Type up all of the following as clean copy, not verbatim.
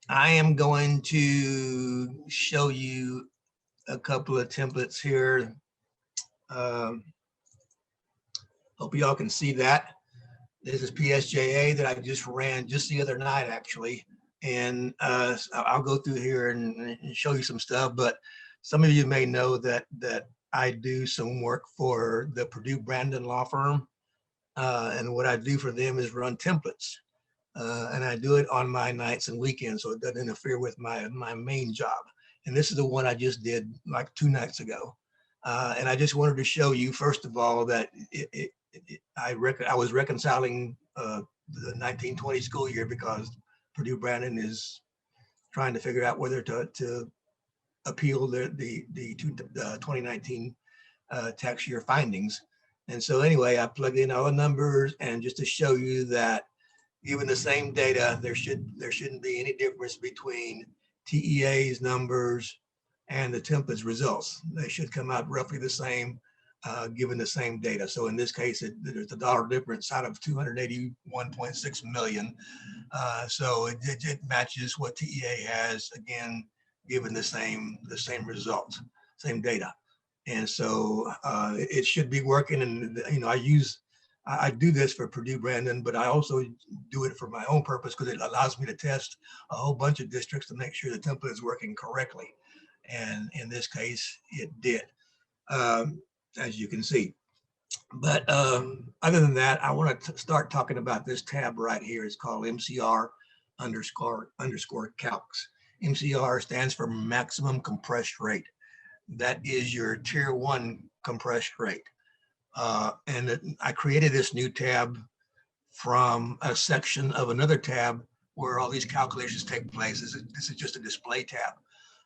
I am going to show you a couple of templates here. Um, Hope y'all can see that. This is PSJA that I just ran just the other night, actually. And I'll go through here and show you some stuff. But some of you may know that I do some work for the Purdue Brandon law firm. And what I do for them is run templates. And I do it on my nights and weekends, so it doesn't interfere with my main job. And this is the one I just did like 2 nights ago. And I just wanted to show you, first of all, that I was reconciling the 1920 school year because Purdue Brandon is trying to figure out whether to appeal the 2019 tax year findings. And so anyway, I plugged in all the numbers, and just to show you that given the same data, there shouldn't be any difference between TEA's numbers and the template's results. They should come out roughly the same, given the same data. So in this case, there's a dollar difference out of 281.6 million. So it matches what TEA has, again, given the same results, same data. And so it should be working. And I do this for Purdue Brandon, but I also do it for my own purpose because it allows me to test a whole bunch of districts to make sure the template is working correctly. And in this case, it did, as you can see. But other than that, I want to start talking about this tab right here. It's called MCR underscore calcs. MCR stands for maximum compressed rate. That is your tier 1 compressed rate. And I created this new tab from a section of another tab where all these calculations take place. This is just a display tab,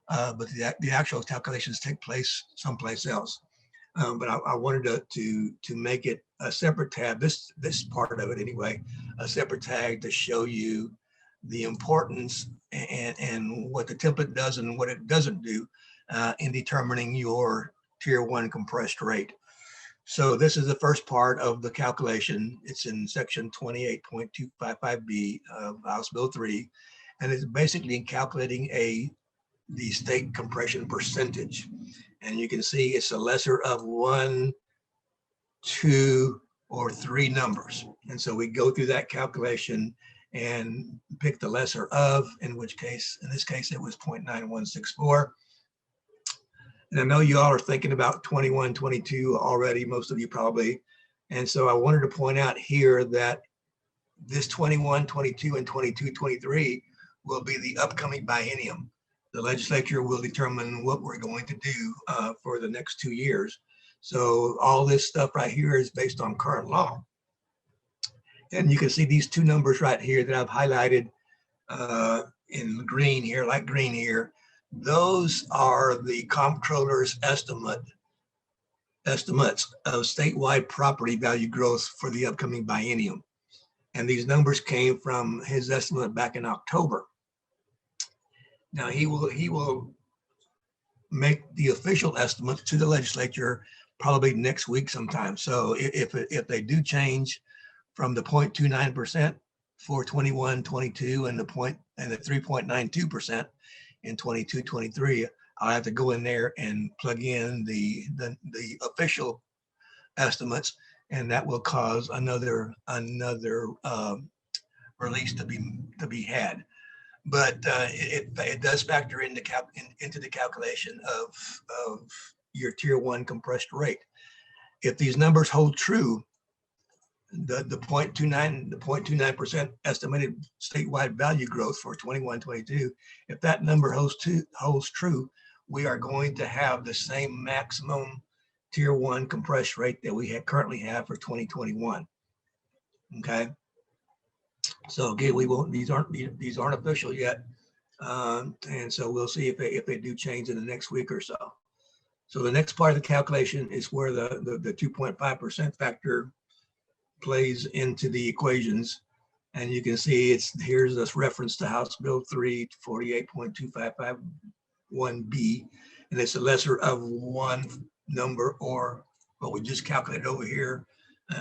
but the actual calculations take place someplace else. But I wanted to make it a separate tab, this part of it anyway, a separate tag to show you the importance and what the template does and what it doesn't do in determining your tier 1 compressed rate. So this is the first part of the calculation. It's in section 28.255B of House Bill 3, and it's basically calculating the state compression percentage. And you can see it's a lesser of 1, 2, or 3 numbers. And so we go through that calculation and pick the lesser of, in this case, it was 0.9164. And I know you all are thinking about 21, 22 already, most of you probably. And so I wanted to point out here that this 21, 22, and 22, 23 will be the upcoming biennium. The legislature will determine what we're going to do for the next 2 years. So all this stuff right here is based on current law. And you can see these 2 numbers right here that I've highlighted in green here, light green here. Those are the comptroller's estimates of statewide property value growth for the upcoming biennium. And these numbers came from his estimate back in October. Now he will make the official estimates to the legislature probably next week sometime. So if they do change from the 0.29% for 21, 22 and the 3.92% in 22, 23, I'll have to go in there and plug in the official estimates, and that will cause another release to be had. But it does factor into the calculation of your tier 1 compressed rate. If these numbers hold true, the 0.29% estimated statewide value growth for 21, 22, if that number holds true, we are going to have the same maximum tier 1 compressed rate that we currently have for 2021. Okay. So again, these aren't official yet, and so we'll see if they do change in the next week or so. So the next part of the calculation is where the 2.5% factor plays into the equations, and you can see here's this reference to House Bill 3 48.2551B, and it's a lesser of 1 number or what we just calculated over here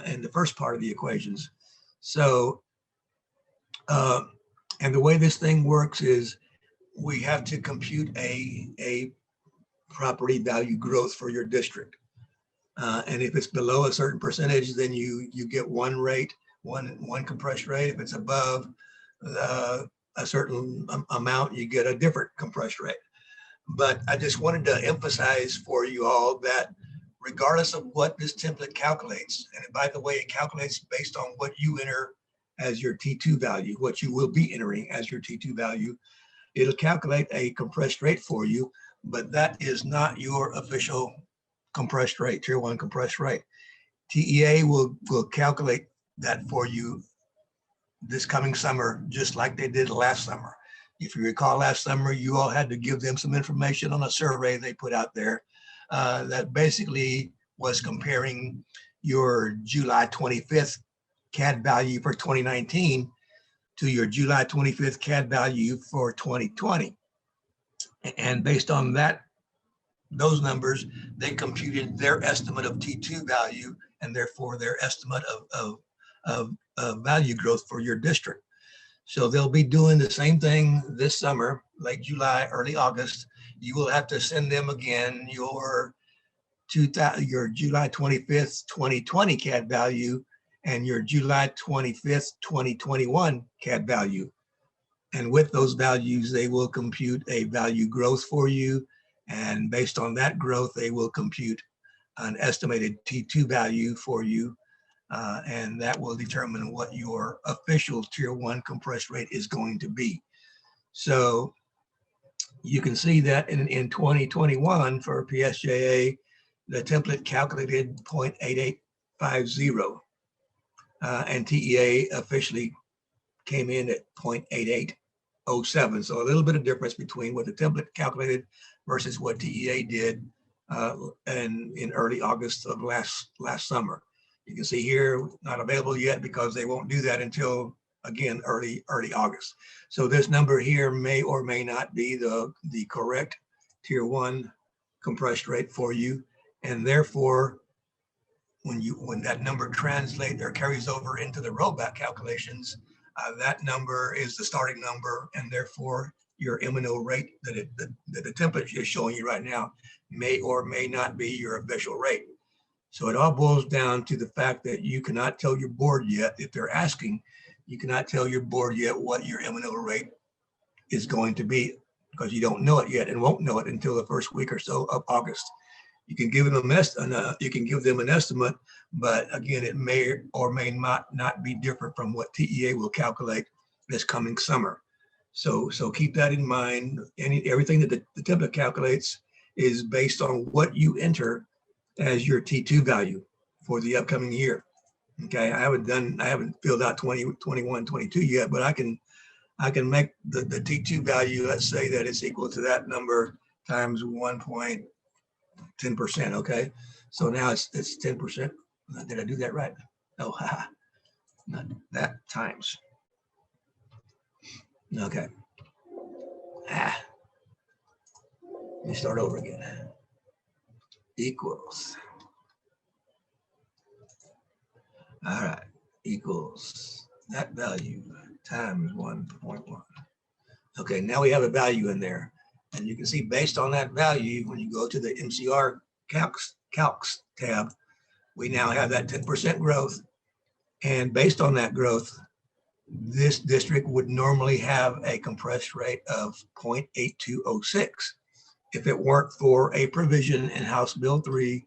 in the first part of the equations. So and the way this thing works is we have to compute a property value growth for your district. And if it's below a certain percentage, then you get one rate, one compressed rate. If it's above a certain amount, you get a different compressed rate. But I just wanted to emphasize for you all that regardless of what this template calculates, and by the way, it calculates based on what you enter as your T2 value, what you will be entering as your T2 value, it'll calculate a compressed rate for you, but that is not your official compressed rate, tier 1 compressed rate. TEA will calculate that for you this coming summer, just like they did last summer. If you recall last summer, you all had to give them some information on a survey they put out there that basically was comparing your July 25th CAD value for 2019 to your July 25th CAD value for 2020. And based on that, those numbers, they computed their estimate of T2 value and therefore their estimate of value growth for your district. So they'll be doing the same thing this summer, late July, early August. You will have to send them again your July 25th, 2020 CAD value and your July 25th, 2021 CAD value. And with those values, they will compute a value growth for you. And based on that growth, they will compute an estimated T2 value for you. And that will determine what your official tier 1 compressed rate is going to be. So you can see that in 2021 for PSJA, the template calculated 0.8850, and TEA officially came in at 0.8807. So a little bit of difference between what the template calculated versus what TEA did in early August of last summer. You can see here, not available yet because they won't do that until, again, early August. So this number here may or may not be the correct tier 1 compressed rate for you. And therefore, when that number translates or carries over into the rollback calculations, that number is the starting number, and therefore your M&O rate that the template is showing you right now may or may not be your official rate. So it all boils down to the fact that you cannot tell your board yet, if they're asking, you cannot tell your board yet what your M&O rate is going to be because you don't know it yet and won't know it until the first week or so of August. You can give them an estimate, but again, it may or may not be different from what TEA will calculate this coming summer. So keep that in mind. Everything that the template calculates is based on what you enter as your T2 value for the upcoming year. Okay, I haven't filled out 20, 21, 22 yet, but I can make the T2 value, let's say that it's equal to that number times 1.10%. Okay, so now it's 10%. Did I do that right? Oh, not that times. Okay. Let me start over again. Equals. All right, equals that value times 1.1. Okay, now we have a value in there. And you can see based on that value, when you go to the MCR calcs tab, we now have that 10% growth. And based on that growth, this district would normally have a compressed rate of 0.8206 if it weren't for a provision in House Bill 3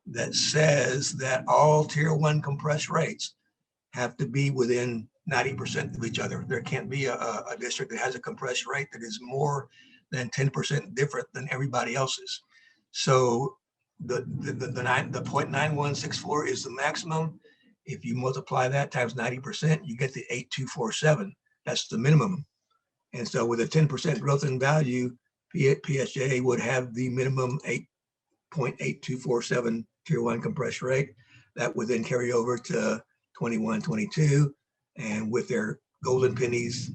that says that all tier 1 compressed rates have to be within 90% of each other. There can't be a district that has a compressed rate that is more than 10% different than everybody else's. So the 0.9164 is the maximum. If you multiply that times 90%, you get the 8247. That's the minimum. And so with a 10% growth in value, PSJA would have the minimum 8.8247 tier 1 compressed rate. That would then carry over to 21, 22, and with their golden pennies,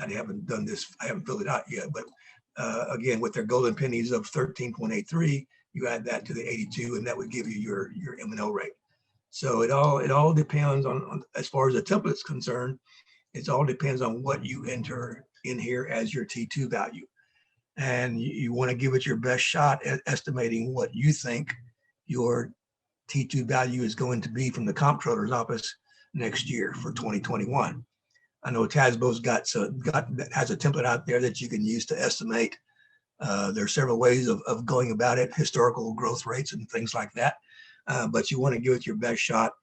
I haven't done this, I haven't filled it out yet, but again, with their golden pennies of 13.83, you add that to the 82, and that would give you your M&O rate. So it all depends on as far as the template is concerned, It all depends on what you enter in here as your T2 value. And you want to give it your best shot at estimating what you think your T2 value is going to be from the comptroller's office next year for 2021. I know TASBO's has a template out there that you can use to estimate. There are several ways of going about it, historical growth rates and things like that. But you want to give it your best shot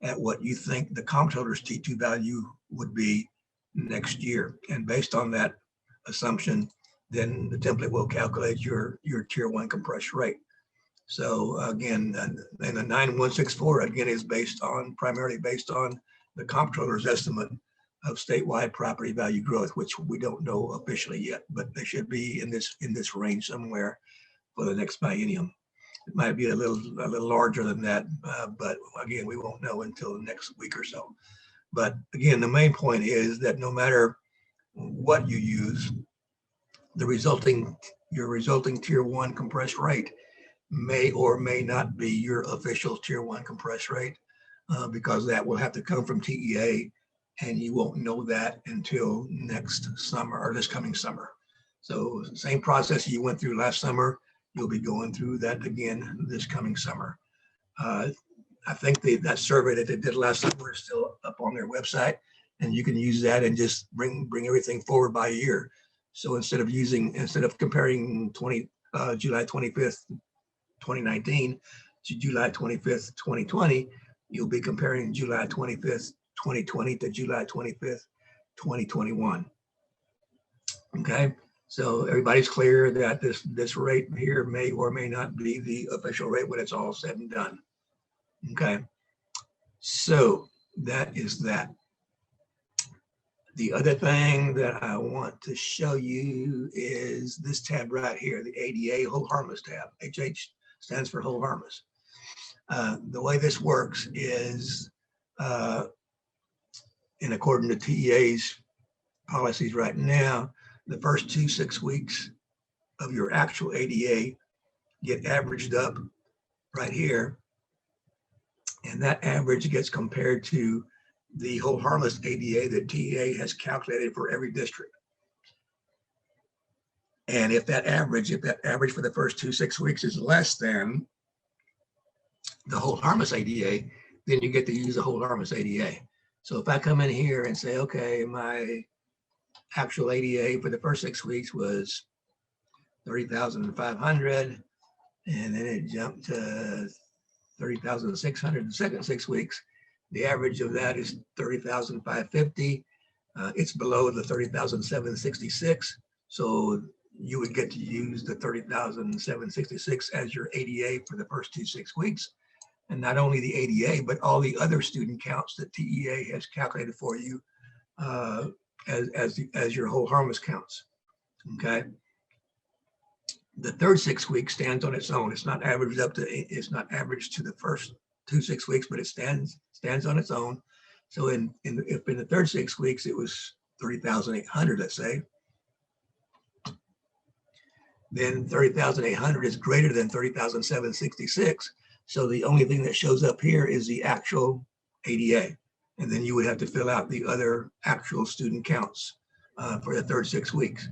at what you think the comptroller's T2 value would be next year. And based on that assumption, then the template will calculate your tier 1 compression rate. So again, and the 9164 again is primarily based on the comptroller's estimate of statewide property value growth, which we don't know officially yet, but they should be in this range somewhere for the next biennium. It might be a little larger than that, but again, we won't know until next week or so. But again, the main point is that no matter what you use, your resulting tier 1 compressed rate may or may not be your official tier 1 compressed rate, because that will have to come from TEA, and you won't know that until next summer or this coming summer. So same process you went through last summer, you'll be going through that again this coming summer. I think that survey that they did last summer is still up on their website, and you can use that and just bring everything forward by a year. So instead of comparing July 25th, 2019 to July 25th, 2020, you'll be comparing July 25th, 2020 to July 25th, 2021. Okay, so everybody's clear that this rate here may or may not be the official rate when it's all said and done. Okay, so that is that. The other thing that I want to show you is this tab right here, the ADA Whole Harmless tab. HH stands for whole harmless. The way this works is, in according to TEA's policies right now, the first 6 weeks of your actual ADA get averaged up right here, and that average gets compared to the whole harmless ADA that TEA has calculated for every district. And if that average for the first 6 weeks is less than the whole harmless ADA, then you get to use the whole harmless ADA. So if I come in here and say, okay, my actual ADA for the first 6 weeks was 30,500, and then it jumped to 30,600 the second 6 weeks. The average of that is 30,550. It's below the 30,766. So you would get to use the 30,766 as your ADA for the first 6 weeks. And not only the ADA, but all the other student counts that TEA has calculated for you as your whole harmless counts. Okay. The third 6 weeks stands on its own. It's not averaged to the first 6 weeks, but it stands on its own. So if in the third 6 weeks it was 30,800, let's say, then 30,800 is greater than 30,766. So the only thing that shows up here is the actual ADA, and then you would have to fill out the other actual student counts for the third 6 weeks.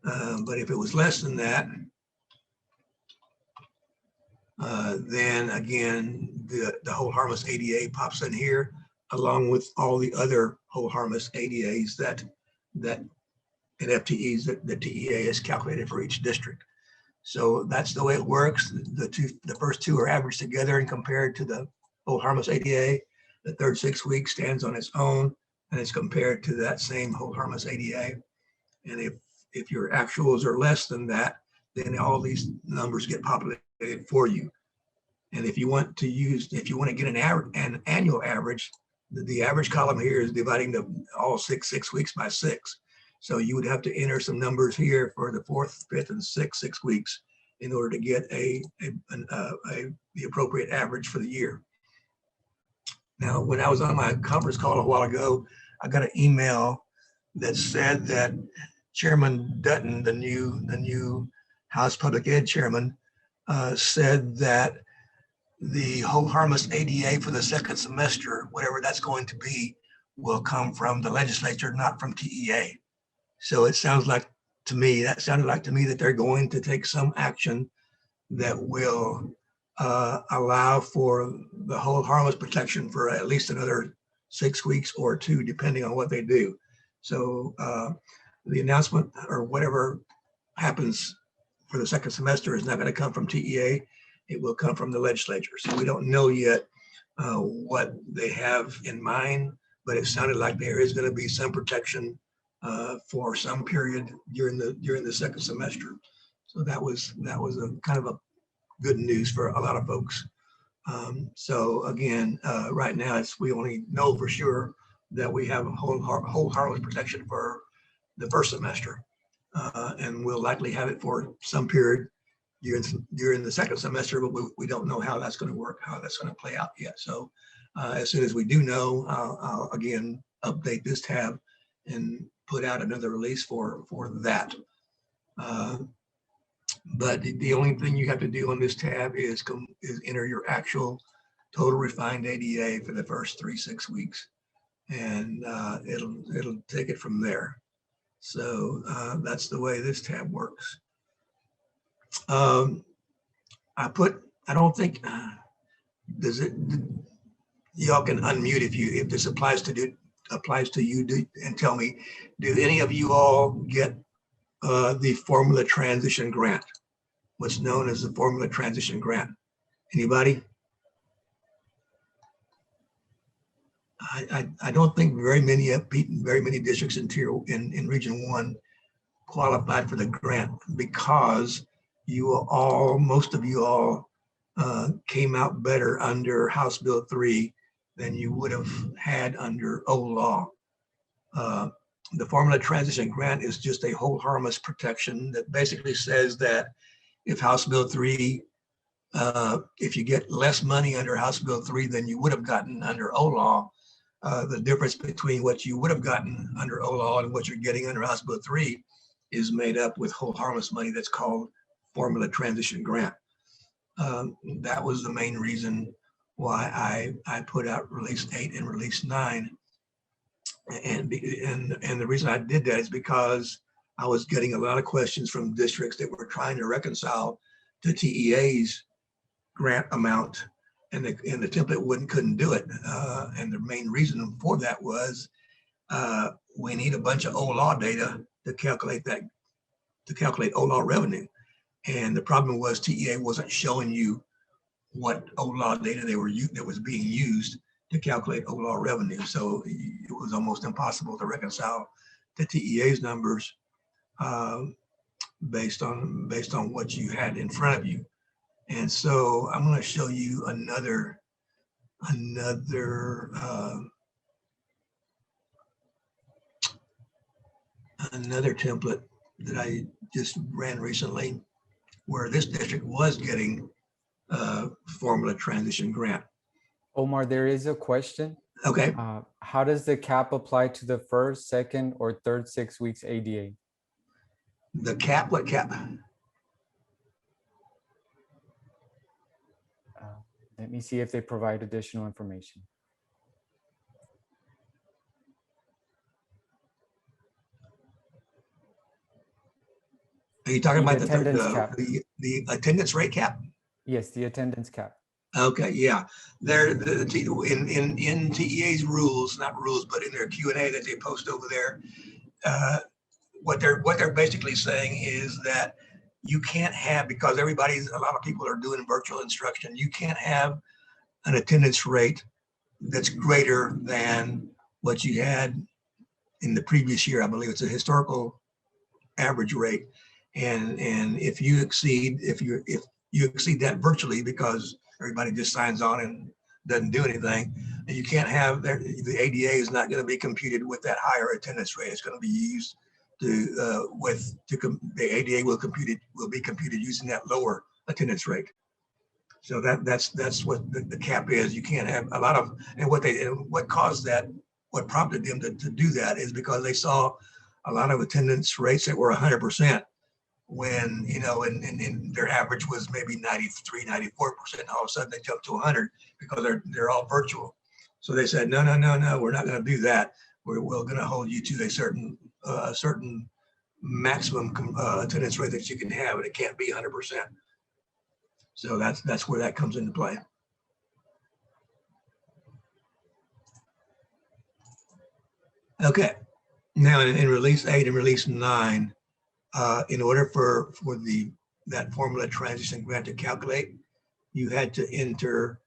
But if it was less than that, then again, the whole harmless ADA pops in here, along with all the other whole harmless ADAs and FTEs that TEA has calculated for each district. So that's the way it works. The first two are averaged together and compared to the whole harmless ADA. The third 6 weeks stands on its own, and it's compared to that same whole harmless ADA. And if your actuals are less than that, then all these numbers get populated for you. And if you want to get an annual average, the average column here is dividing all six weeks by 6. So you would have to enter some numbers here for the fourth, fifth, and sixth 6 weeks in order to get the appropriate average for the year. Now, when I was on my conference call a while ago, I got an email that said that Chairman Dutton, the new House Public Ed Chairman, said that the whole harmless ADA for the second semester, whatever that's going to be, will come from the legislature, not from TEA. So it sounds like to me, that sounded like to me that they're going to take some action that will allow for the whole harmless protection for at least another 6 weeks or 2, depending on what they do. So the announcement or whatever happens for the second semester is not going to come from TEA. It will come from the legislature. So we don't know yet what they have in mind, but it sounded like there is going to be some protection for some period during the second semester. So that was a kind of a good news for a lot of folks. So again, right now we only know for sure that we have a whole harmless protection for the first semester, and we'll likely have it for some period during the second semester, but we don't know how that's going to work, how that's going to play out yet. So as soon as we do know, I'll again update this tab and put out another release for that. But the only thing you have to do on this tab is enter your actual total refined ADA for the first 3-6 weeks, and it'll take it from there. So that's the way this tab works. I don't think y'all can unmute if this applies to you, and tell me, do any of you all get the formula transition grant, what's known as the formula transition grant? Anybody? I don't think very many districts in Region 1 qualified for the grant, because most of you all came out better under House Bill 3 than you would have had under old law. The formula transition grant is just a whole harmless protection that basically says that if House Bill 3, if you get less money under House Bill 3 than you would have gotten under old law, the difference between what you would have gotten under old law and what you're getting under House Bill 3 is made up with whole harmless money that's called formula transition grant. That was the main reason why I put out release 8 and release 9. And the reason I did that is because I was getting a lot of questions from districts that were trying to reconcile the TEA's grant amount, and the template couldn't do it. And the main reason for that was we need a bunch of old law data to calculate old law revenue. And the problem was TEA wasn't showing you what old law data that was being used to calculate old law revenue. So it was almost impossible to reconcile the TEA's numbers based on what you had in front of you. And so I'm going to show you another template that I just ran recently, where this district was getting formula transition grant. Omar, there is a question. Okay. How does the cap apply to the first, second, or third 6 weeks ADA? The cap, what cap? Let me see if they provide additional information. Are you talking about the attendance rate cap? Yes, the attendance cap. Okay, yeah. In TEA's rules, not rules, but in their Q&A that they post over there, what they're basically saying is that you can't have, because a lot of people are doing virtual instruction, you can't have an attendance rate that's greater than what you had in the previous year. I believe it's a historical average rate. And if you exceed that virtually, because everybody just signs on and doesn't do anything, and you can't have the ADA is not going to be computed with that higher attendance rate. It's going to be used the ADA will be computed using that lower attendance rate. So that's what the cap is. You can't have a lot of, and what caused that, what prompted them to do that is because they saw a lot of attendance rates that were 100%. When, and their average was maybe 93, 94%. All of a sudden they jumped to 100 because they're all virtual. So they said, no, we're not going to do that. We're going to hold you to a certain maximum attendance rate that you can have, and it can't be 100%. So that's where that comes into play. Okay, now in release 8 and release 9, in order for that formula transition grant to calculate, you had to enter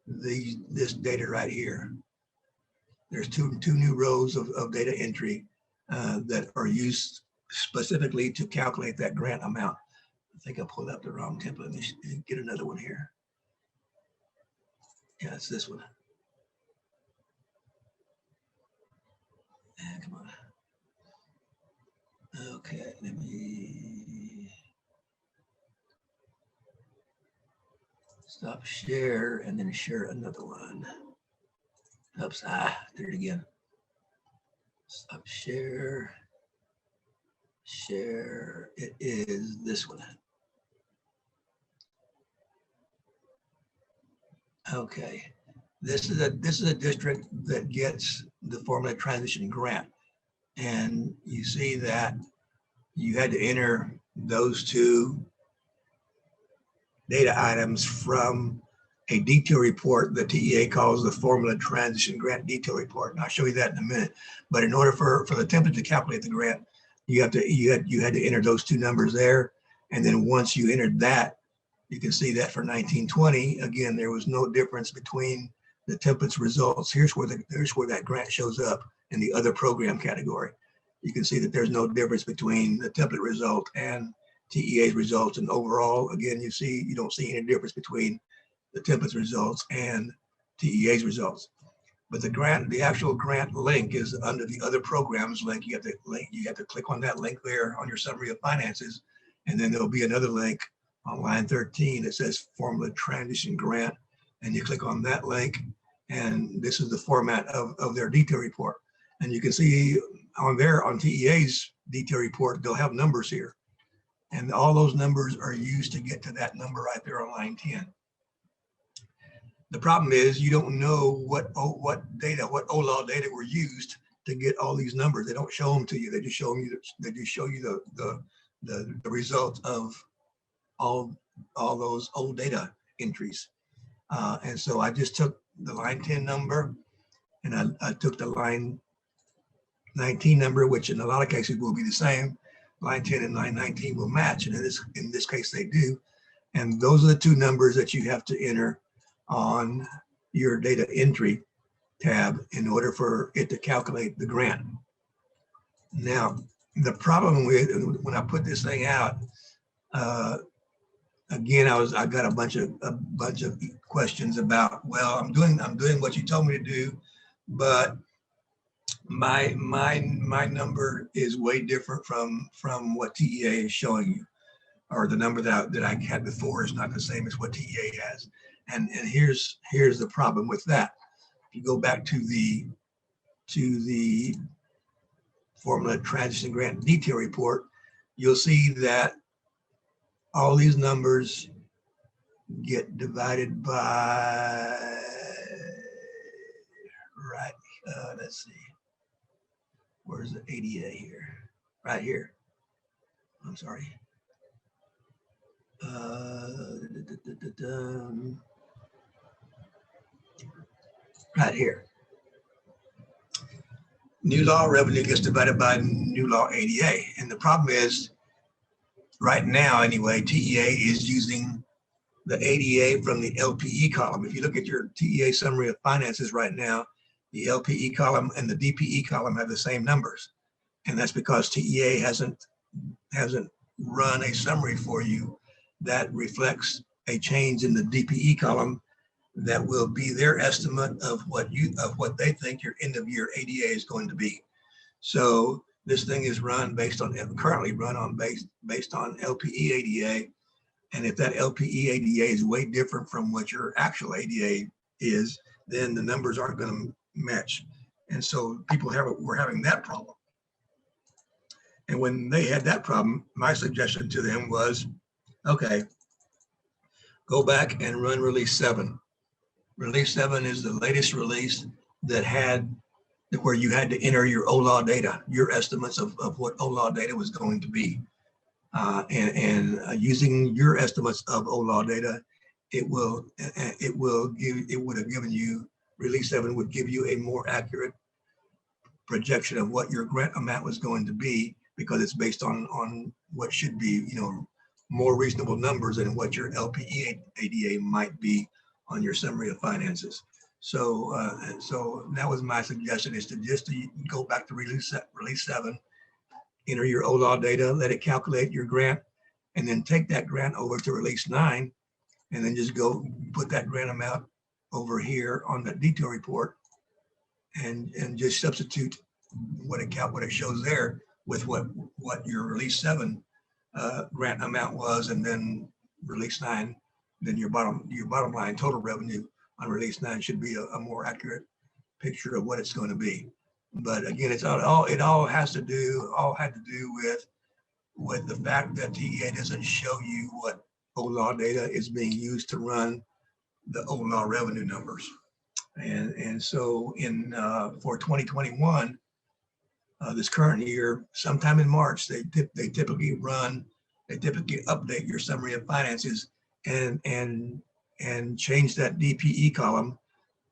this data right here. There's two new rows of data entry that are used specifically to calculate that grant amount. I think I pulled up the wrong template. Let me get another one here. Yeah, it's this one. Come on. Okay, let me stop share and then share another one. Oops, did it again. Stop share. Share. It is this one. Okay. This is a district that gets the formula transition grant. And you see that you had to enter those two data items from a detail report that TEA calls the formula transition grant detail report. And I'll show you that in a minute. But in order for the template to calculate the grant, you had to enter those two numbers there. And then once you entered that, you can see that for 1920, again, there was no difference between the template's results. Here's where that grant shows up in the other program category. You can see that there's no difference between the template result and TEA's results. And overall, again, you don't see any difference between the template's results and TEA's results. But the actual grant link is under the other programs link. You have to click on that link there on your summary of finances. And then there'll be another link on line 13 that says formula transition grant. And you click on that link, and this is the format of their detail report. And you can see on TEA's detail report, they'll have numbers here. And all those numbers are used to get to that number right there on line 10. The problem is you don't know what OLAW data were used to get all these numbers. They don't show them to you. They just show you the result of all those old data entries. And so I just took the line 10 number and I took the line 19 number, which in a lot of cases will be the same. Line 10 and line 19 will match. And in this case, they do. And those are the two numbers that you have to enter on your data entry tab in order for it to calculate the grant. Now, the problem with when I put this thing out, again, I got a bunch of questions about, well, I'm doing what you told me to do, but my number is way different from what TEA is showing you, or the number that I had before is not the same as what TEA has. And here's the problem with that. If you go back to the formula transition grant detail report, you'll see that all these numbers get divided by, right, let's see, where's the ADA here? Right here. I'm sorry. Right here. New law revenue gets divided by new law ADA. And the problem is, right now anyway, TEA is using the ADA from the LPE column. If you look at your TEA summary of finances right now, the LPE column and the DPE column have the same numbers. And that's because TEA hasn't run a summary for you that reflects a change in the DPE column that will be their estimate of what they think your end of year ADA is going to be. So this thing is currently run based on LPE ADA. And if that LPE ADA is way different from what your actual ADA is, then the numbers aren't going to match. And so were having that problem. And when they had that problem, my suggestion to them was, okay, go back and run release 7. Release 7 is the latest release that had where you had to enter your OLAW data, your estimates of what OLAW data was going to be. And using your estimates of OLAW data, it would have given you, Release 7 would give you a more accurate projection of what your grant amount was going to be, because it's based on what should be, more reasonable numbers than what your LPE ADA might be on your summary of finances. So that was my suggestion, is to just go back to Release 7, enter your OLAW data, let it calculate your grant, and then take that grant over to Release 9, and then just go put that grant amount over here on the detail report, and just substitute what it shows there with what your Release 7 grant amount was, and then Release 9, then your bottom line total revenue on Release 9 should be a more accurate picture of what it's going to be. But again, it all had to do with the fact that TEA doesn't show you what OLAW data is being used to run the OLAW revenue numbers. And so for 2021, this current year, sometime in March, they typically update your summary of finances and change that DPE column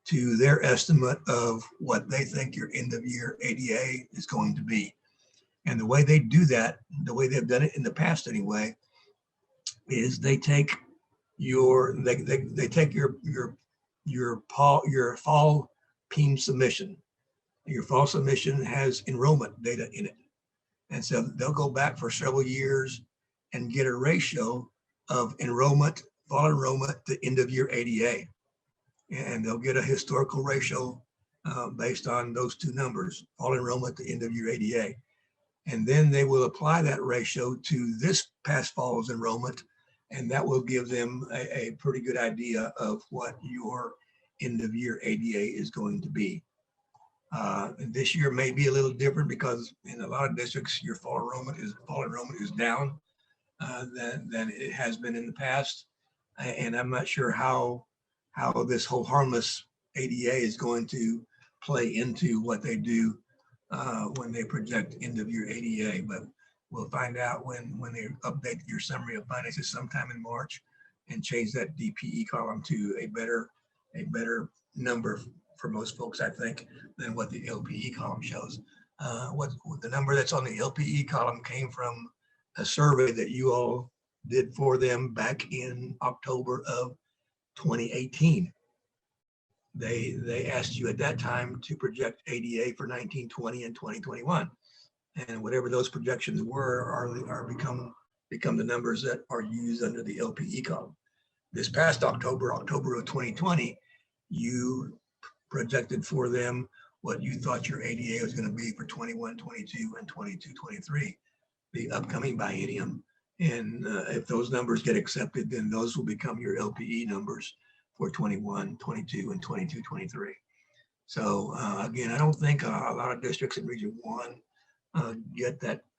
to their estimate of what they think your end of year ADA is going to be. And the way they do that, the way they've done it in the past anyway, is they take your fall PEEM submission. Your fall submission has enrollment data in it. And so they'll go back for several years and get a ratio of fall enrollment to end of year ADA. And they'll get a historical ratio based on those two numbers, fall enrollment to end of year ADA. And then they will apply that ratio to this past fall's enrollment, and that will give them a pretty good idea of what your end of year ADA is going to be. This year may be a little different because in a lot of districts, your fall enrollment is down than it has been in the past. And I'm not sure how this whole harmless ADA is going to play into what they do when they project end of year ADA, but we'll find out when they update your summary of finances sometime in March and change that DPE column to a better number for most folks, I think, than what the LPE column shows. What the number that's on the LPE column came from a survey that you all did for them back in October of 2018. They asked you at that time to project ADA for 1920 and 2021, and whatever those projections were are become the numbers that are used under the LPE column. This past October of 2020, you projected for them what you thought your ADA was going to be for 21, 22, and 22, 23, the upcoming biennium. And if those numbers get accepted, then those will become your LPE numbers for 21, 22, and 22, 23. So again, I don't think a lot of districts in Region 1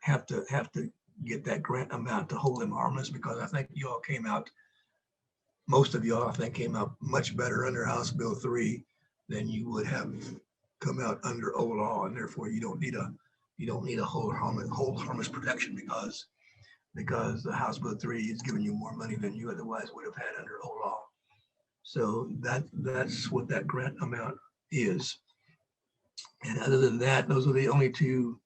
have to get that grant amount to hold them harmless, because I think you all most of you all, I think, came out much better under House Bill 3 than you would have come out under OLAW, and therefore you don't need a hold harmless protection because the House Bill 3 is giving you more money than you otherwise would have had under OLAW. So that's what that grant amount is. And other than that, those are the only two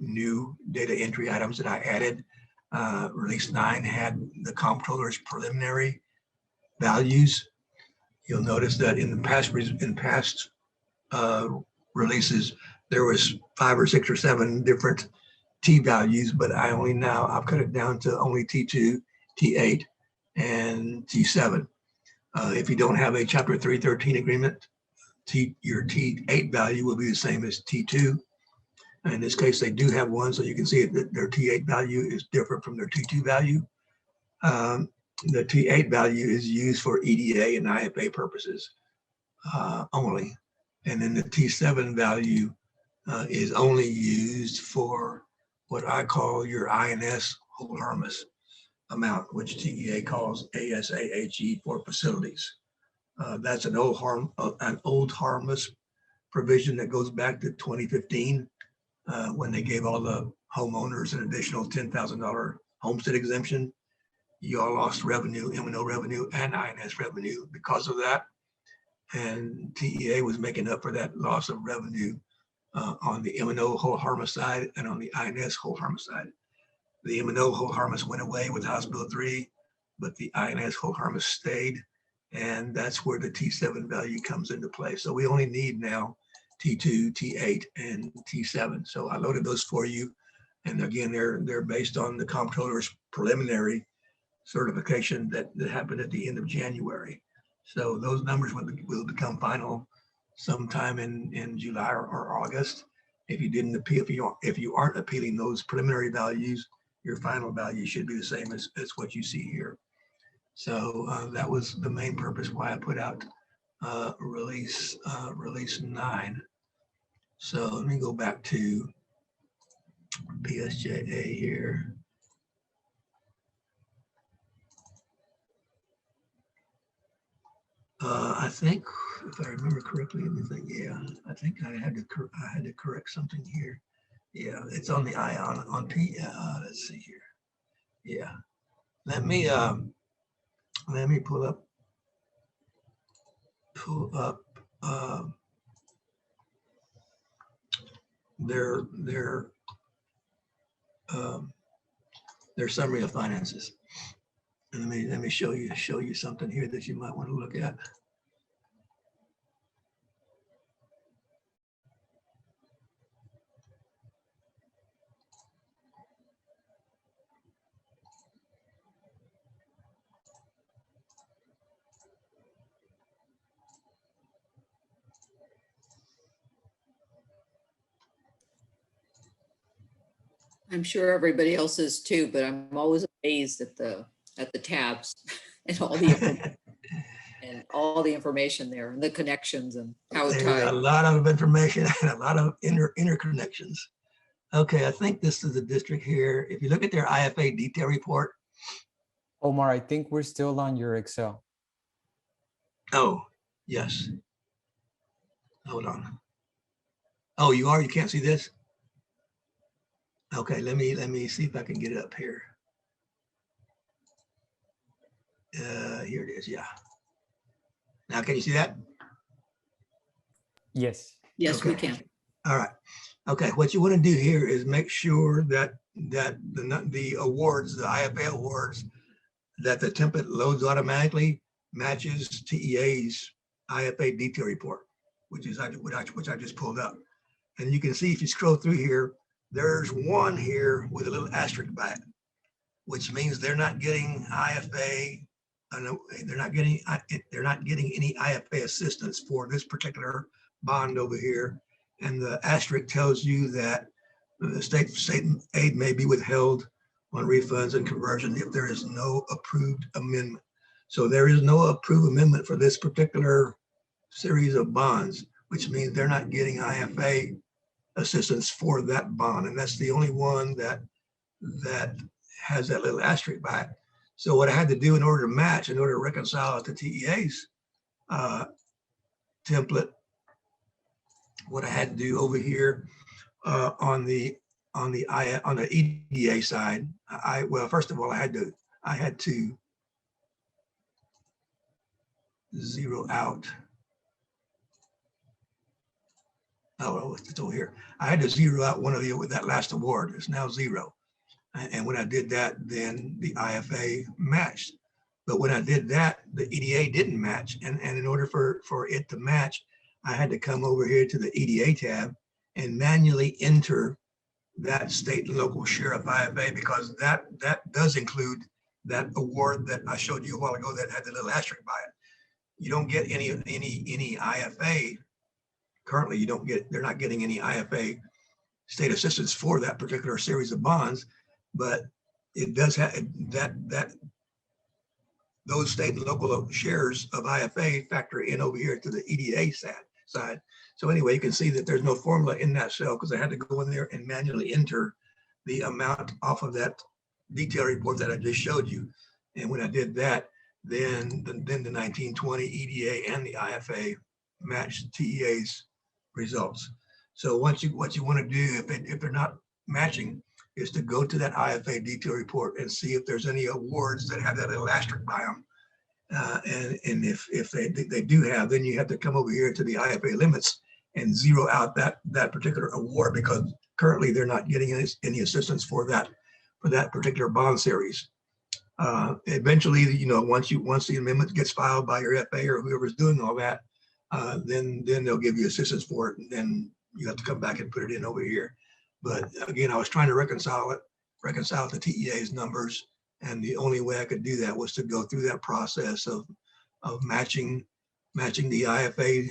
new data entry items that I added. Release 9 had the comptroller's preliminary values. You'll notice that in past releases, there was 5 or 6 or 7 different T values, but I've cut it down to only T2, T8, and T7. If you don't have a Chapter 313 agreement, your T8 value will be the same as T2. In this case, they do have one, so you can see that their T8 value is different from their T2 value. The T8 value is used for EDA and IFA purposes only. And then the T7 value is only used for what I call your INS hold harmless amount, which TEA calls ASAHE for facilities. That's an old harmless provision that goes back to 2015, when they gave all the homeowners an additional $10,000 homestead exemption. You all lost revenue, M&O revenue and INS revenue because of that. And TEA was making up for that loss of revenue on the M&O whole harmless side and on the INS whole harmless side. The M&O whole harmless went away with House Bill 3, but the INS whole harmless stayed. And that's where the T7 value comes into play. So we only need now T2, T8, and T7. So I loaded those for you. And again, they're based on the comptroller's preliminary certification that happened at the end of January. So those numbers will become final sometime in July or August. If you didn't appeal, if you aren't appealing those preliminary values, your final value should be the same as what you see here. So that was the main purpose why I put out release 9. So let me go back to PSJA here. I think, if I remember correctly, yeah, I think I had to correct something here. Yeah, it's on the on P. Let's see here. Yeah, let me pull up their summary of finances. And let me show you something here that you might want to look at. I'm sure everybody else is too, but I'm always amazed at the tabs and all the information there and the connections and how it There's ties. a lot of information and a lot of interconnections. Okay, I think this is the district here. If you look at their IFA detail report. Omar, I think we're still on your Excel. Oh, yes. Hold on. Oh, you are? You can't see this? Okay, let me see if I can get it up here. Here it is, yeah. Now, can you see that? Yes. Yes, Okay. we can. All right. Okay, what you want to do here is make sure that the awards, the IFA awards, that the template loads automatically matches TEA's IFA detail report, which I just pulled up. And you can see if you scroll through here, there's one here with a little asterisk by it, which means they're not getting IFA. They're not getting any IFA assistance for this particular bond over here. And the asterisk tells you that the state aid may be withheld on refunds and conversion if there is no approved amendment. So there is no approved amendment for this particular series of bonds, which means they're not getting IFA assistance for that bond. And that's the only one that has that little asterisk by it. So what I had to do in order to reconcile it to TEA's template, what I had to do over here on the EDA side, well, first of all, I had to zero out. Oh, it's over here. I had to zero out one of that last award. It's now 0. And when I did that, then the IFA matched. But when I did that, the EDA didn't match. And in order for it to match, I had to come over here to the EDA tab and manually enter that state and local share of IFA, because that does include that award that I showed you a while ago that had the little asterisk by it. You don't get any IFA. Currently, they're not getting any IFA state assistance for that particular series of bonds, but it does have that those state and local shares of IFA factor in over here to the EDA side. So anyway, you can see that there's no formula in that cell because I had to go in there and manually enter the amount off of that detail report that I just showed you. And when I did that, then the 1920 EDA and the IFA match TEA's results. So what you want to do if they're not matching is to go to that IFA detail report and see if there's any awards that have that little asterisk by them. And if they do have, then you have to come over here to the IFA limits and zero out that particular award, because currently they're not getting any assistance for that particular bond series. Eventually, once the amendment gets filed by your FA or whoever's doing all that, then they'll give you assistance for it, and then you have to come back and put it in over here. But again, I was trying to reconcile the TEA's numbers, and the only way I could do that was to go through that process of matching the IFA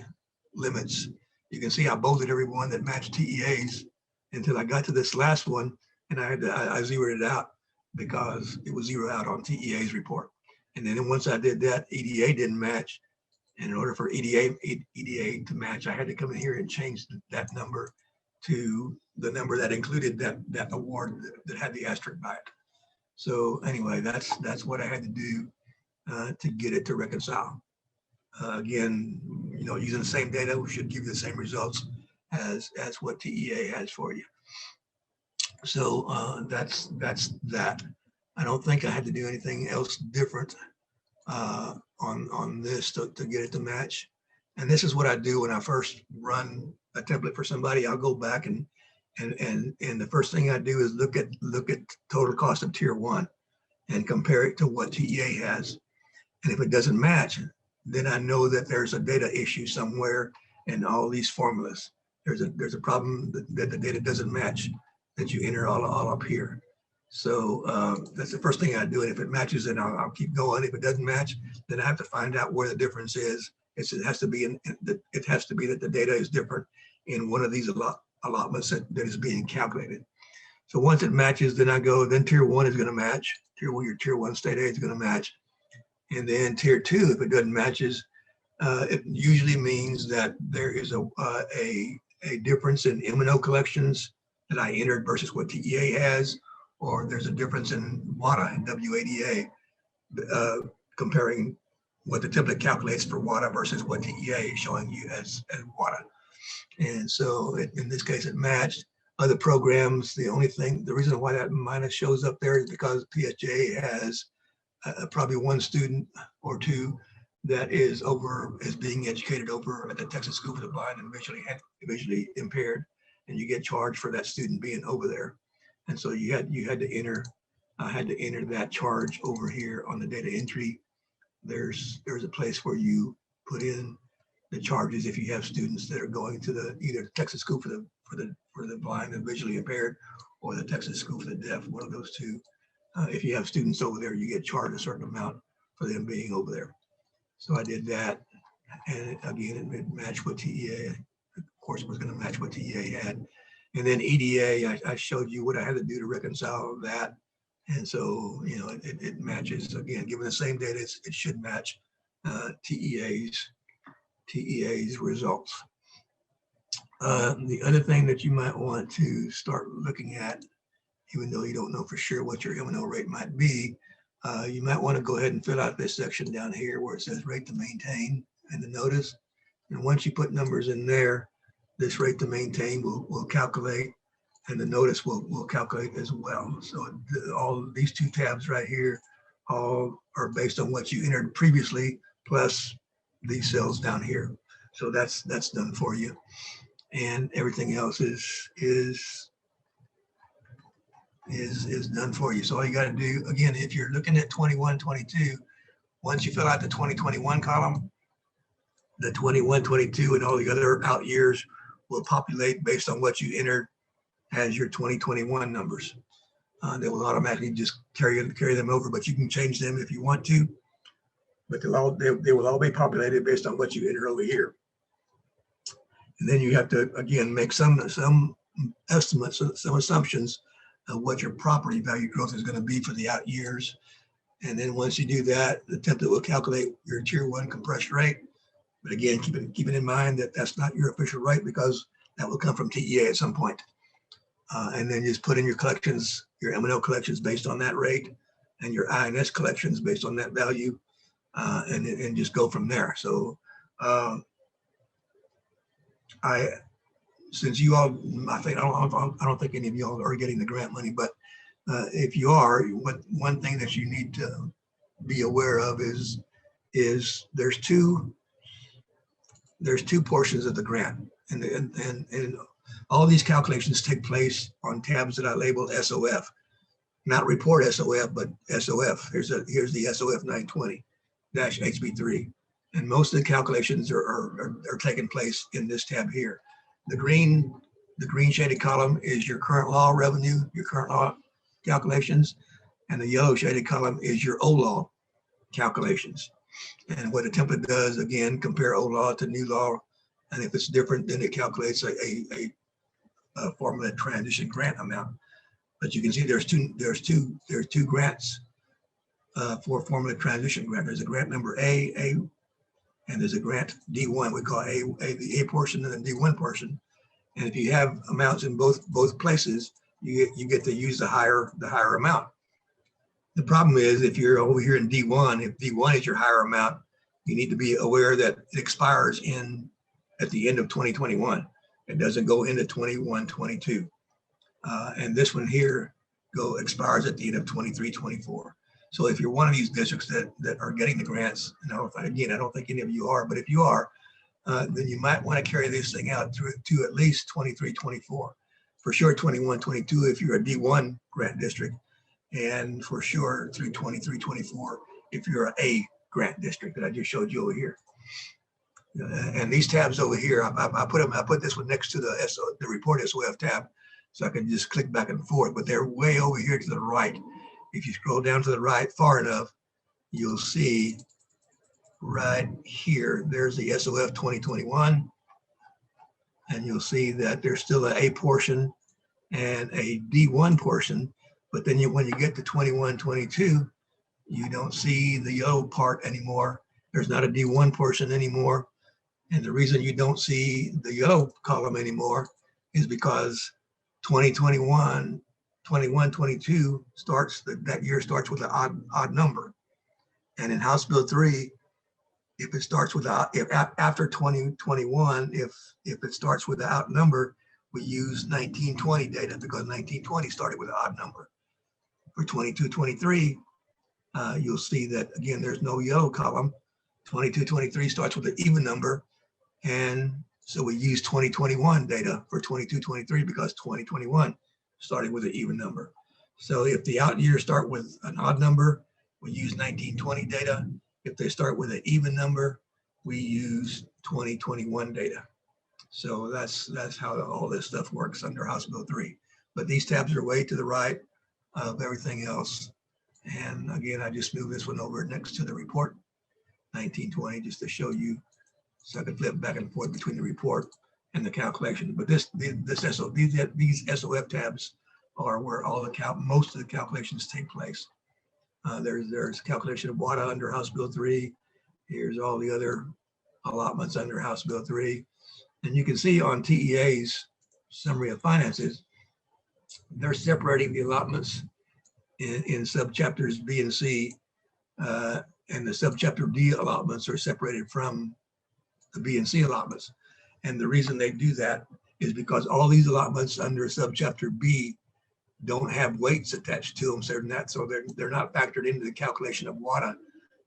limits. You can see I bolded everyone that matched TEA's until I got to this last one, and I zeroed it out because it was zeroed out on TEA's report. And then once I did that, EDA didn't match. And in order for EDA to match, I had to come in here and change that number to the number that included that award that had the asterisk by it. So anyway, that's what I had to do to get it to reconcile. Again, using the same data, we should give you the same results as what TEA has for you. So that's that. I don't think I had to do anything else different on this to get it to match. And this is what I do when I first run a template for somebody. I'll go back and the first thing I do is look at total cost of tier 1 and compare it to what TEA has. And if it doesn't match, then I know that there's a data issue somewhere in all these formulas. There's a problem that the data doesn't match that you enter all up here. So that's the first thing I do. And if it matches, then I'll keep going. If it doesn't match, then I have to find out where the difference is. It has to be that the data is different in one of these allotments that is being calculated. So once it matches, then tier 1 is going to match. Your tier 1 state A is going to match. And then tier 2, if it doesn't matches, it usually means that there is a difference in M&O collections that I entered versus what TEA has, or there's a difference in WADA and WADA, comparing what the template calculates for WADA versus what TEA is showing you as WADA. And so in this case, it matched. Other programs, the reason why that minus shows up there is because PSJ has probably one student or two that is being educated over at the Texas School for the Blind and visually impaired, and you get charged for that student being over there. And so you had to enter that charge over here on the data entry. There's a place where you put in the charges if you have students that are going to either the Texas School for the Blind and visually impaired, or the Texas School for the Deaf, one of those two. If you have students over there, you get charged a certain amount for them being over there. So I did that, and again, it matched what TEA, of course, it was going to match what TEA had. And then EDA, I showed you what I had to do to reconcile that. And so, it matches. Again, given the same data, it should match TEA's results. The other thing that you might want to start looking at, even though you don't know for sure what your M&O rate might be, you might want to go ahead and fill out this section down here where it says rate to maintain and the notice. And once you put numbers in there, this rate to maintain will calculate, and the notice will calculate as well. So all these two tabs right here all are based on what you entered previously, plus these cells down here. So that's done for you. And everything else is done for you. So all you got to do, again, if you're looking at 21, 22, once you fill out the 2021 column, the 21, 22, and all the other out years will populate based on what you entered as your 2021 numbers. They will automatically just carry them over, but you can change them if you want to. But they will all be populated based on what you enter over here. And then you have to, again, make some estimates, some assumptions of what your property value growth is going to be for the out years. And then once you do that, the template will calculate your tier 1 compression rate. But again, keeping in mind that that's not your official rate, because that will come from TEA at some point. And then just put in your collections, your M&O collections based on that rate, and your INS collections based on that value. and just go from there. So since you all, I don't think any of you all are getting the grant money, but if you are, one thing that you need to be aware of is there's two portions of the grant, and all these calculations take place on tabs that I labeled SOF, not report SOF, but SOF. Here's the SOF 920-HB3, and most of the calculations are taking place in this tab here. The green shaded column is your current law revenue, your current law calculations, and the yellow shaded column is your old law calculations. And what a template does, again, compare old law to new law, and if it's different, then it calculates a formula transition grant amount. But you can see there's two grants for formula transition grant. There's a grant number A, and there's a grant D1. We call the A portion and the D1 portion. And if you have amounts in both places, you get to use the higher amount. The problem is if you're over here in D1, if D1 is your higher amount, you need to be aware that it expires at the end of 2021. It doesn't go into 21, 22. And this one here expires at the end of 23, 24. So if you're one of these districts that are getting the grants, and I don't think any of you are, but if you are, then you might want to carry this thing out to at least 23, 24. For sure 21, 22 if you're a D1 grant district, and for sure through 23, 24 if you're a grant district that I just showed you over here. And these tabs over here, I put this one next to the report SOF tab, so I can just click back and forth, but they're way over here to the right. If you scroll down to the right far enough, you'll see right here, there's the SOF 2021, and you'll see that there's still an A portion and a D1 portion, but then when you get to 21, 22, you don't see the yellow part anymore. There's not a D1 portion anymore. And the reason you don't see the yellow column anymore is because 2021, 21, 22 that year starts with an odd number. And in House Bill 3, if it starts with after 2021, if it starts with an odd number, we use 1920 data because 1920 started with an odd number. For 22, 23, you'll see that again, there's no yellow column. 22, 23 starts with an even number. And so we use 2021 data for 22, 23 because 2021 started with an even number. So if the out years start with an odd number, we use 1920 data. If they start with an even number, we use 2021 data. So that's how all this stuff works under House Bill 3. But these tabs are way to the right of everything else. And again, I just moved this one over next to the report, 1920, just to show you, so I can flip back and forth between the report and the calculation. But these SOF tabs are where most of the calculations take place. There's calculation of WADA under House Bill 3. Here's all the other allotments under House Bill 3. And you can see on TEA's summary of finances, they're separating the allotments in subchapters B and C, and the subchapter D allotments are separated from the B and C allotments. And the reason they do that is because all these allotments under subchapter B don't have weights attached to them, so they're not factored into the calculation of WADA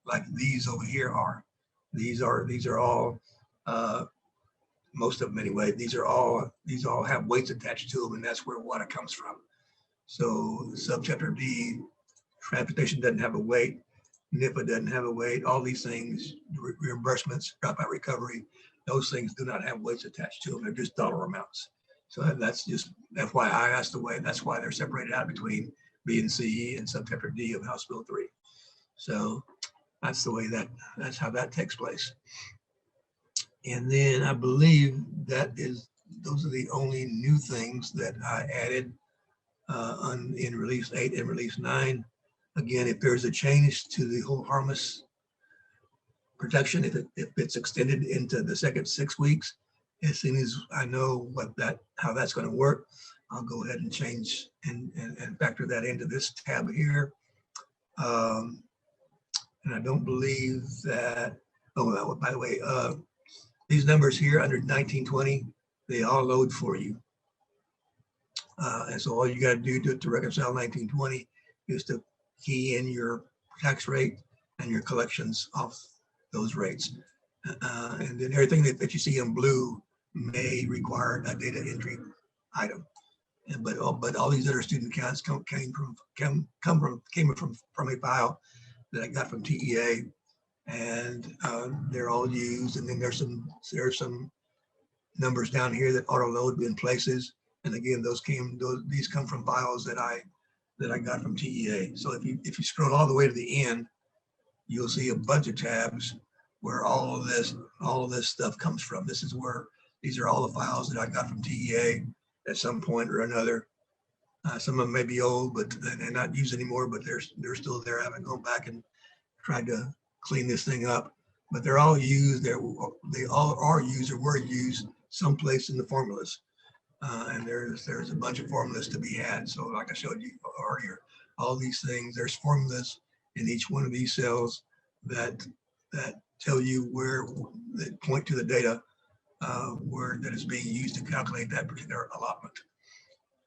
like these over here are. These are all, most of them anyway, these all have weights attached to them, and that's where WADA comes from. So subchapter D, transportation doesn't have a weight, NIFA doesn't have a weight, all these things, reimbursements, dropout recovery, those things do not have weights attached to them, they're just dollar amounts. So that's just FYI, that's the way, that's why they're separated out between B and C and subchapter D of House Bill 3. So that's the way that's how that takes place. And then I believe those are the only new things that I added in Release 8 and Release 9. Again, if there's a change to the whole harmless protection, if it's extended into the second 6 weeks, as soon as I know how that's going to work, I'll go ahead and change and factor that into this tab here. And And I don't believe that, oh, by the way, these numbers here under 1920, they all load for you. And so all you got to do to reconcile 1920 is to key in your tax rate and your collections off those rates. And then everything that you see in blue may require a data entry item. But all these other student accounts came from a file that I got from TEA, and they're all used. And then there's some numbers down here that auto load in places. And again, these come from files that I got from TEA. So if you scroll all the way to the end, you'll see a bunch of tabs where all of this stuff comes from. These are all the files that I got from TEA at some point or another. Some of them may be old, but they're not used anymore, but they're still there. I haven't gone back and tried to clean this thing up, but they're all used. They all are used or were used someplace in the formulas. And there's a bunch of formulas to be had. So like I showed you earlier, all these things, there's formulas in each one of these cells that tell you that point to the data that is being used to calculate that particular allotment.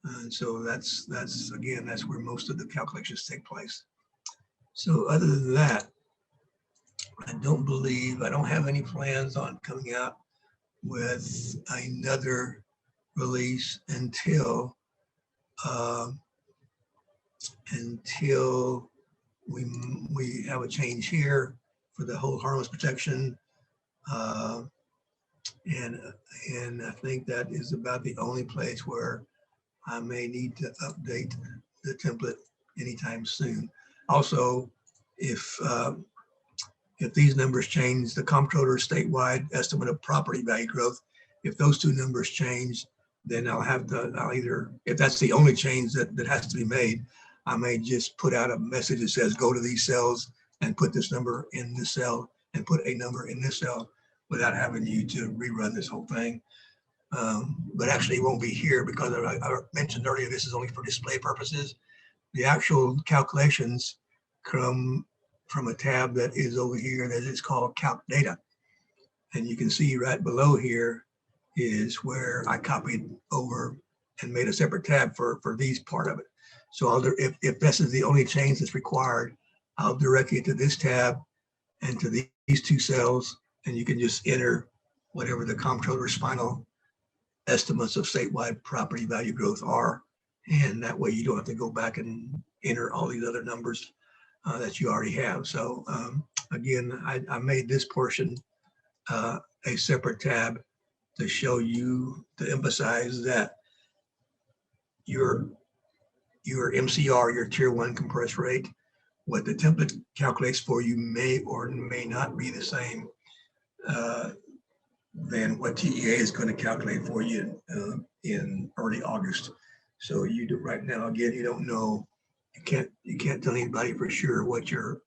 And so that's where most of the calculations take place. So other than that, I don't have any plans on coming out with another release until we have a change here for the whole harmless protection. And I think that is about the only place where I may need to update the template anytime soon. Also, if these numbers change, the comptroller's statewide estimate of property value growth, if those two numbers change, then I'll either, if that's the only change that has to be made, I may just put out a message that says, go to these cells and put this number in this cell and put a number in this cell without having you to rerun this whole thing. But actually it won't be here because I mentioned earlier, this is only for display purposes. The actual calculations come from a tab that is over here that is called Calc Data. And you can see right below here is where I copied over and made a separate tab for these part of it. So if this is the only change that's required, I'll direct you to this tab and to these two cells, and you can just enter whatever the comptroller's final estimates of statewide property value growth are. And that way you don't have to go back and enter all these other numbers that you already have. So again, I made this portion a separate tab to show you, to emphasize that your MCR, your tier 1 compressed rate, what the template calculates for you may or may not be the same than what TEA is going to calculate for you in early August. So right now, again, you don't know, you can't tell anybody for sure what your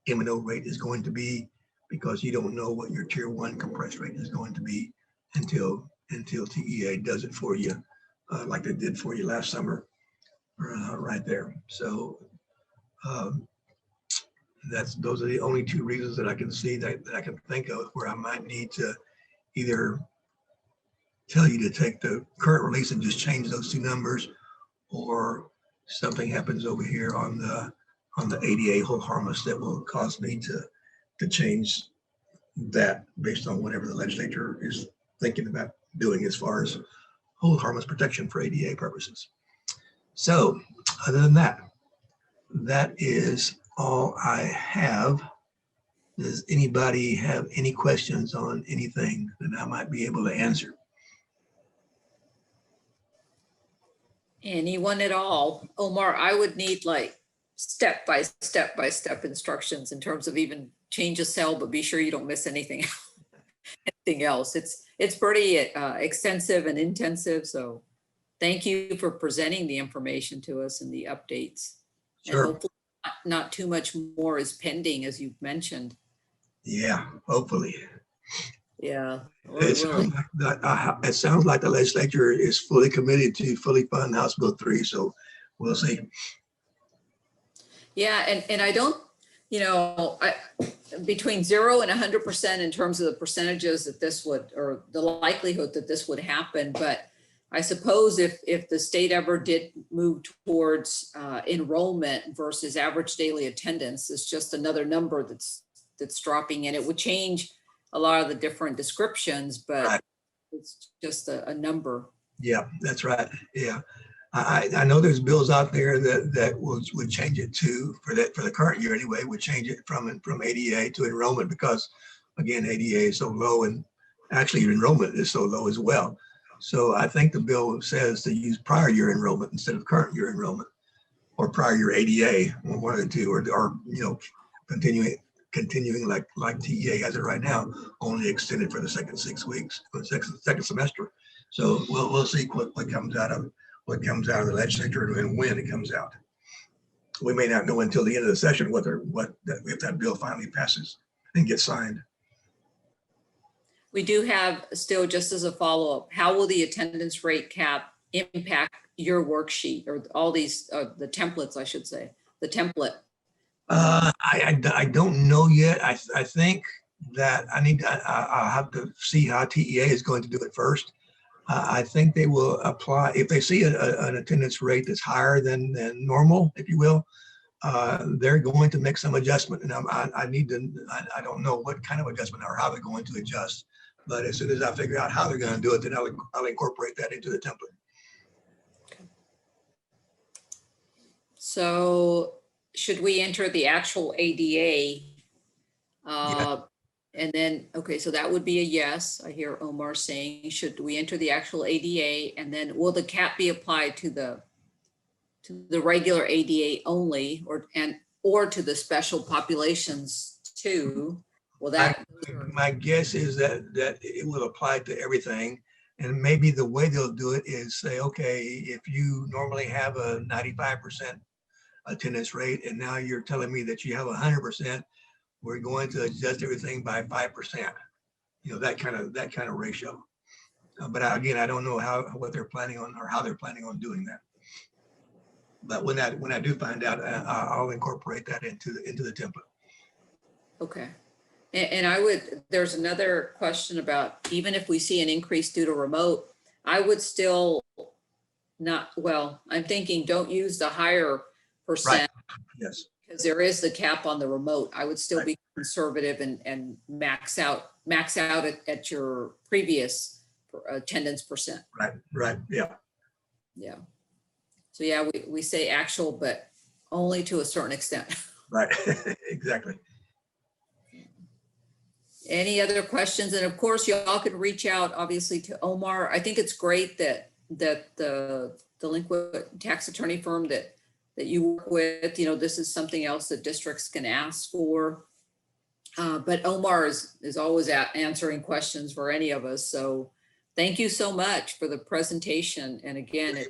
M&O rate is going to be, because you don't know what your tier 1 compressed rate is going to be until TEA does it for you, like they did for you last summer, right there. So those are the only two reasons that I can see that I can think of where I might need to either tell you to take the current release and just change those two numbers, or something happens over here on the ADA whole harmless that will cause me to change that based on whatever the legislature is thinking about doing as far as whole harmless protection for ADA purposes. So other than that, that is all I have. Does anybody have any questions on anything that I might be able to answer? Anyone at all? Omar, I would need like step by step instructions in terms of even change a cell, but be sure you don't miss anything else. It's pretty extensive and intensive. So thank you for presenting the information to us and the updates. Sure. And hopefully not too much more is pending, as you've mentioned. Yeah, hopefully. Yeah. It sounds like the legislature is fully committed to fully fund House Bill 3. So we'll see. Yeah, and I don't, you know, between 0 and 100% in terms of the percentages that this would, or the likelihood that this would happen. But I suppose if the state ever did move towards enrollment versus average daily attendance, it's just another number that's dropping, and it would change a lot of the different descriptions, but Right. it's just a number. Yeah, that's right. Yeah. I know there's bills out there that would change it to, for the current year anyway, would change it from ADA to enrollment, because again, ADA is so low, and actually enrollment is so low as well. So I think the bill says to use prior year enrollment instead of current year enrollment, or prior year ADA, one of the two, or you know, continuing like TEA has it right now, only extended for the second 6 weeks, for the second semester. So we'll see what comes out of the legislature and when it comes out. We may not know until the end of the session if that bill finally passes and gets signed. We do have still, just as a follow-up, how will the attendance rate cap impact your worksheet, or all these, the templates, I should say, the template? I don't know yet. I think that I'll have to see how TEA is going to do it first. I think they will apply, if they see an attendance rate that's higher than normal, if you will, they're going to make some adjustment. And I don't know what kind of adjustment or how they're going to adjust. But as soon as I figure out how they're going to do it, then I'll incorporate that into the template. So should we enter the actual ADA? Yeah. And then, okay, so that would be a yes. I hear Omar saying, should we enter the actual ADA? And then will the cap be applied to the regular ADA only, or to the special populations too? Well, my guess is that it will apply to everything. And maybe the way they'll do it is say, okay, if you normally have a 95% attendance rate, and now you're telling me that you have 100%, we're going to adjust everything by 5%. You know, that kind of ratio. But again, I don't know what they're planning on, or how they're planning on doing that. But when I do find out, I'll incorporate that into the template. Okay. And there's another question about, even if we see an increase due to remote, I would still not, well, I'm thinking don't use the higher percent. Right. Yes. Because there is the cap on the remote. I would still be conservative and max out at your previous attendance percent. Right. Yeah. Yeah. So yeah, we say actual, but only to a certain extent. Right. Exactly. Any other questions? And of course, y'all can reach out, obviously, to Omar. I think it's great that the delinquent tax attorney firm that you work with, you know, this is something else that districts can ask for. But Omar is always answering questions for any of us. So thank you so much for the presentation. And again,